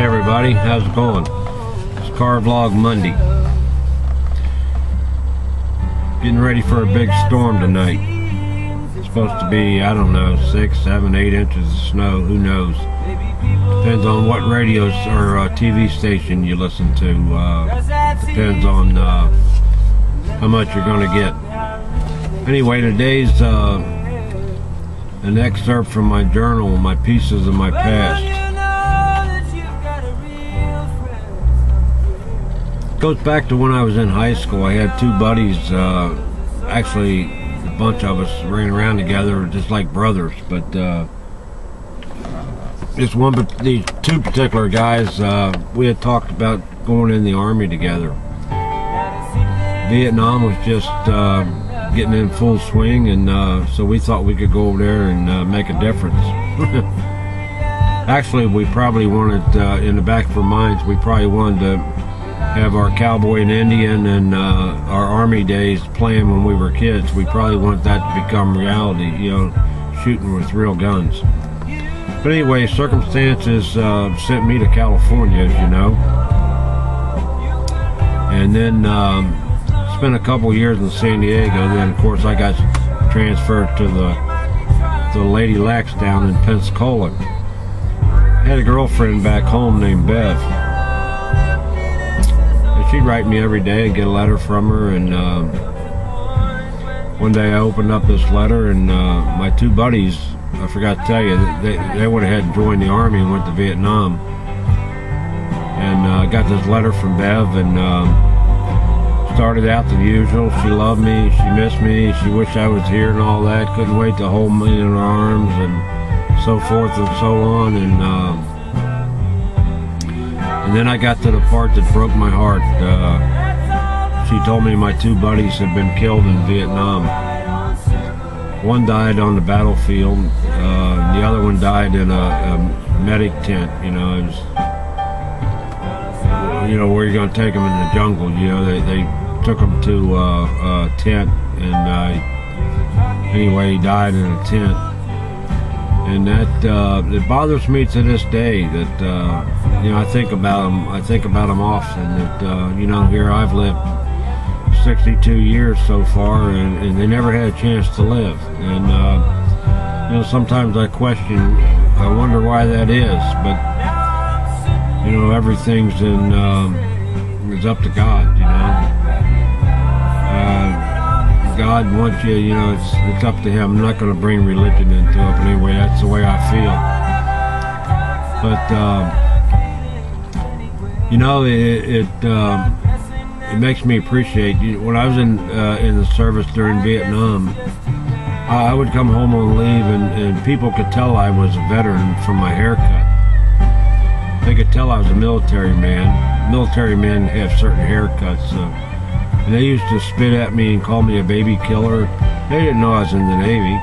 Hey everybody, how's it going? It's Car Vlog Monday. Getting ready for a big storm tonight. It's supposed to be, I don't know, 6, 7, 8 inches of snow, who knows. Depends on what radio or TV station you listen to. Depends on how much you're going to get. Anyway, today's an excerpt from my journal, my pieces of my past. Goes back to when I was in high school. I had two buddies, actually a bunch of us ran around together just like brothers, but these two particular guys, we had talked about going in the Army together. Vietnam was just getting in full swing, and so we thought we could go over there and make a difference. Actually, we probably wanted, in the back of our minds, we probably wanted to have our cowboy and Indian and our Army days playing when we were kids. We probably want that to become reality, you know, shooting with real guns. But anyway, circumstances sent me to California, as you know. And then spent a couple years in San Diego. Then, of course, I got transferred to the Lady Lacs down in Pensacola. I had a girlfriend back home named Bev. She'd write me every day and get a letter from her, and one day I opened up this letter, and my two buddies, I forgot to tell you, they went ahead and joined the Army and went to Vietnam. And I got this letter from Bev, and started out the usual. She loved me, she missed me, she wished I was here and all that, couldn't wait to hold me in her arms, and so forth and so on. And then I got to the part that broke my heart. She told me my two buddies had been killed in Vietnam. One died on the battlefield, and the other one died in a medic tent. You know, it was, you know, where you're going to take them in the jungle. You know, they took him to a tent, and anyway, he died in a tent. And that it bothers me to this day that you know, I think about them often. That you know, here I've lived 62 years so far, and they never had a chance to live. And you know, sometimes I wonder why that is. But you know, everything's is up to God. You know. God wants you, you know, it's up to Him. I'm not going to bring religion into it, but anyway, that's the way I feel. But you know, it makes me appreciate. When I was in the service during Vietnam, I would come home on leave, and people could tell I was a veteran from my haircut. They could tell I was a military man. Military men have certain haircuts. And they used to spit at me and call me a baby killer. They didn't know I was in the Navy.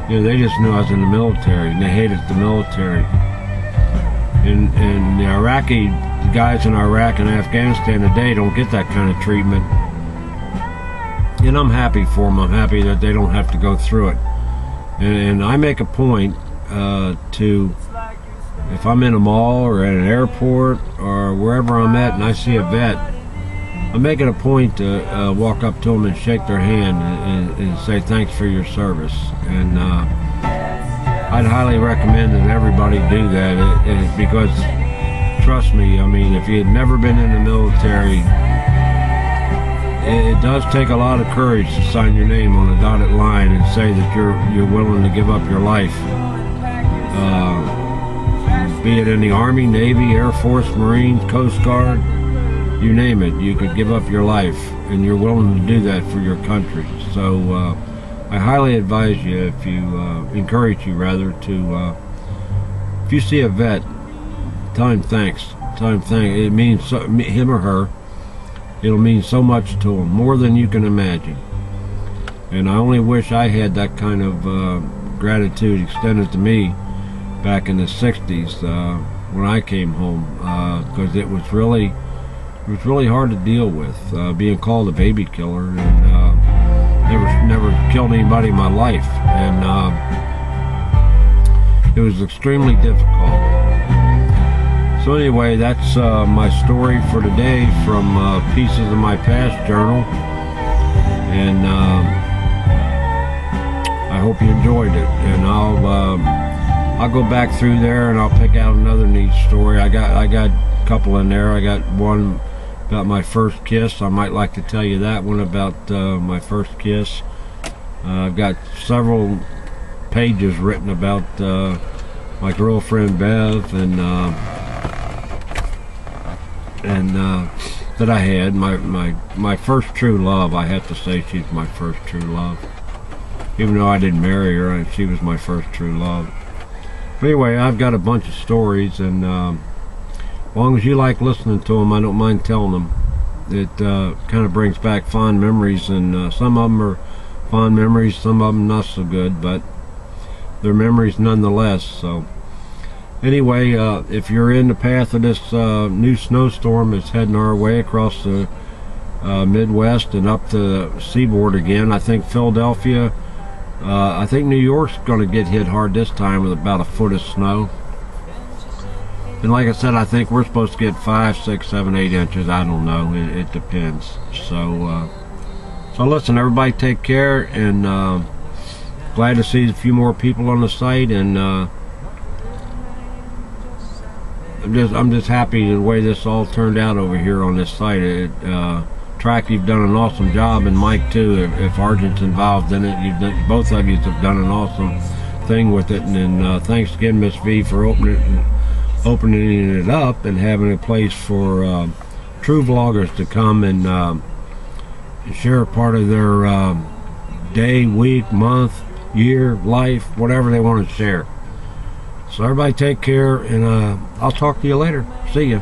You know, they just knew I was in the military, and they hated the military. And the Iraqi guys in Iraq and Afghanistan today don't get that kind of treatment. And I'm happy for them. I'm happy that they don't have to go through it. And I make a point to, if I'm in a mall or at an airport or wherever I'm at and I see a vet, I'm making a point to walk up to them and shake their hand and say thanks for your service. And I'd highly recommend that everybody do that, because trust me, I mean, if you had never been in the military, it does take a lot of courage to sign your name on a dotted line and say that you're willing to give up your life. Be it in the Army, Navy, Air Force, Marines, Coast Guard, you name it, you could give up your life, and you're willing to do that for your country. So I highly advise you, encourage you rather, to if you see a vet, tell him thanks. Tell him thanks. It means him or her. It'll mean so much to him, more than you can imagine. And I only wish I had that kind of gratitude extended to me back in the 60s when I came home, because it was really hard to deal with, being called a baby killer, and never killed anybody in my life, and it was extremely difficult. So anyway, that's my story for today from Pieces of My Past journal, and I hope you enjoyed it. And I'll go back through there and I'll pick out another neat story. I got a couple in there. I got one about my first kiss. I might like to tell you that one about my first kiss. I've got several pages written about my girlfriend Bev, and that I had, my first true love. I have to say she's my first true love. Even though I didn't marry her, she was my first true love. But anyway, I've got a bunch of stories, and as long as you like listening to them, I don't mind telling them. It kind of brings back fond memories, and some of them are fond memories, some of them not so good, but they're memories nonetheless. So anyway, if you're in the path of this new snowstorm that's heading our way across the Midwest and up the seaboard again, I think Philadelphia, I think New York's going to get hit hard this time with about a foot of snow. And like I said, I think we're supposed to get 5, 6, 7, 8 inches. I don't know. It depends. So listen, everybody take care, and glad to see a few more people on the site, and I'm just happy the way this all turned out over here on this site. Track, you've done an awesome job, and Mike too. If Argent's involved in it, both of you have done an awesome thing with it. And thanks again, Miss V, for opening it up and having a place for true vloggers to come and share a part of their day, week, month, year, life, whatever they want to share. So everybody take care, and I'll talk to you later. See ya.